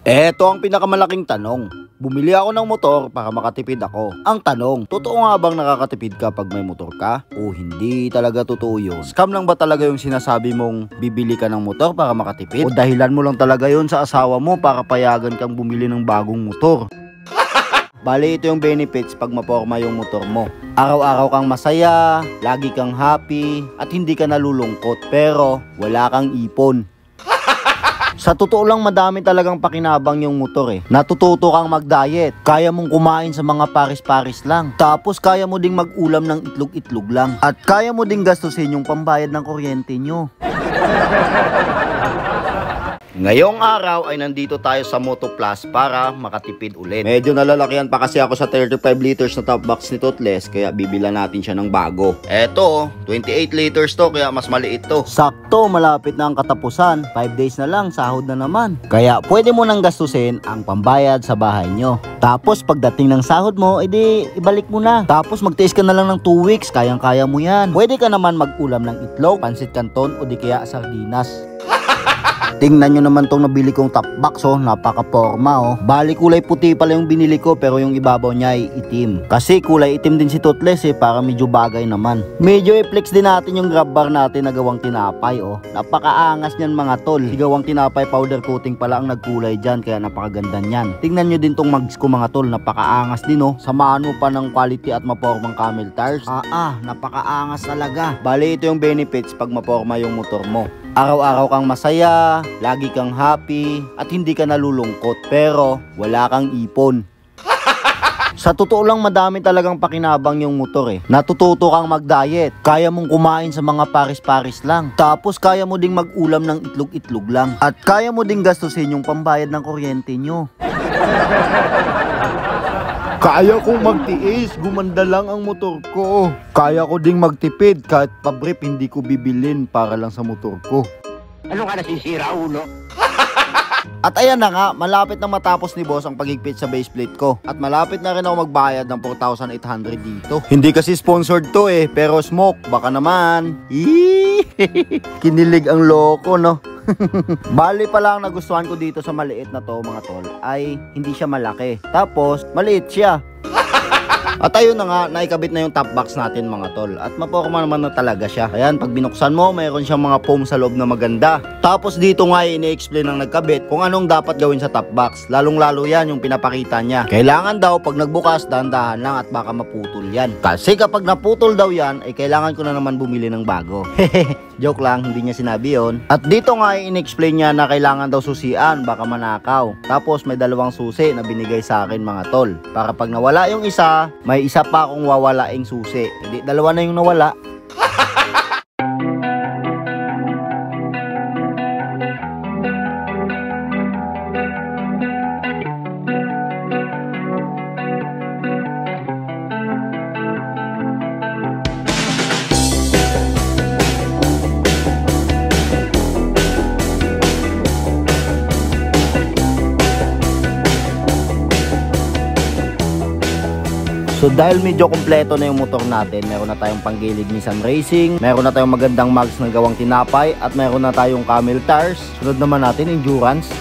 Eto ang pinakamalaking tanong. Bumili ako ng motor para makatipid ako. Ang tanong, totoo nga bang nakakatipid ka pag may motor ka? O hindi talaga totoo yun? Scam lang ba talaga yung sinasabi mong bibili ka ng motor para makatipid? O dahilan mo lang talaga yun sa asawa mo para payagan kang bumili ng bagong motor? Bali, ito yung benefits pag maporma yung motor mo. Araw-araw kang masaya, lagi kang happy, at hindi ka nalulungkot. Pero wala kang ipon. Sa totoo lang, madami talagang pakinabang yung motor eh. Natututo kang mag-diet, kaya mong kumain sa mga paris-paris lang. Tapos kaya mo ding mag-ulam ng itlog-itlog lang. At kaya mo ding gastusin yung pambayad ng kuryente nyo. Ngayong araw ay nandito tayo sa Moto Plus para makatipid ulit. Medyo nalalakihan pa kasi ako sa 35 liters na top box ni Toothless, kaya bibila natin siya ng bago. Eto, 28 liters to, kaya mas maliit to. Sakto, malapit na ang katapusan. 5 days na lang, sahod na naman. Kaya pwede mo nang gastusin ang pambayad sa bahay nyo. Tapos pagdating ng sahod mo, edi ibalik mo na. Tapos magtiis ka na lang ng 2 weeks, kayang-kaya mo yan. Pwede ka naman mag-ulam ng itlog, pansit canton o di kaya sardinas. Tingnan nyo naman tong nabili kong top box, oh, napaka-porma oh. Bali kulay puti pala yung binili ko, pero yung ibabaw niya ay itim. Kasi kulay itim din si Toothless eh, para medyo bagay naman. Medyo i-flex din natin yung grab bar natin na gawang tinapay oh. Napakaangas niyan mga tol. Gawang tinapay powder coating pala ang nagkulay dyan, kaya napakaganda niyan. Tingnan nyo din tong mags ko mga tol, napakaangas din oh. Samahan mo pa ng quality at mapormang camel tires. Napakaangas talaga. Bali ito yung benefits pag maporma yung motor mo. Araw-araw kang masaya, lagi kang happy, at hindi ka nalulungkot. Pero wala kang ipon. Sa totoo lang, madami talagang pakinabang yung motor eh. Natututo kang mag-diet, kaya mong kumain sa mga paris-paris lang. Tapos kaya mo ding mag-ulam ng itlog-itlog lang. At kaya mo ding gastusin yung pambayad ng kuryente nyo. Kaya kong magtiis, gumanda lang ang motor ko. Kaya ko ding magtipid, kahit pabrip hindi ko bibilin para lang sa motor ko. Ano ka nasisira, ulo? At ayan na nga, malapit na matapos ni boss ang pagigpit sa base plate ko. At malapit na rin ako magbayad ng 4,800 dito. Hindi kasi sponsored to eh, pero smoke, baka naman. Kinilig ang loko no. Bali pala ang nagustuhan ko dito sa maliit na to mga tol ay hindi siya malaki. Tapos maliit siya. At ayun na nga, naikabit na yung top box natin mga tol. At maporma naman na talaga siya. Ayan, pag binuksan mo, mayroon siyang mga foam sa loob na maganda. Tapos dito nga ini-explain ng nagkabit kung anong dapat gawin sa top box. Lalong lalo yan yung pinapakita niya. Kailangan daw pag nagbukas, dahan-dahan lang at baka maputol yan. Kasi kapag naputol daw yan, ay kailangan ko na naman bumili ng bago. Joke lang, hindi niya sinabi yon. At dito nga in-explain niya na kailangan daw susian, baka manakaw. Tapos may dalawang susi na binigay sa akin mga tol. Para pag nawala yung isa, may isa pa akong wawalaing susi. Hindi, dalawa na yung nawala. So dahil medyo kompleto na yung motor natin, meron na tayong panggilid Nissan Racing, meron na tayong magandang mags na gawang tinapay, at meron na tayong camel tires. Sunod naman natin endurance.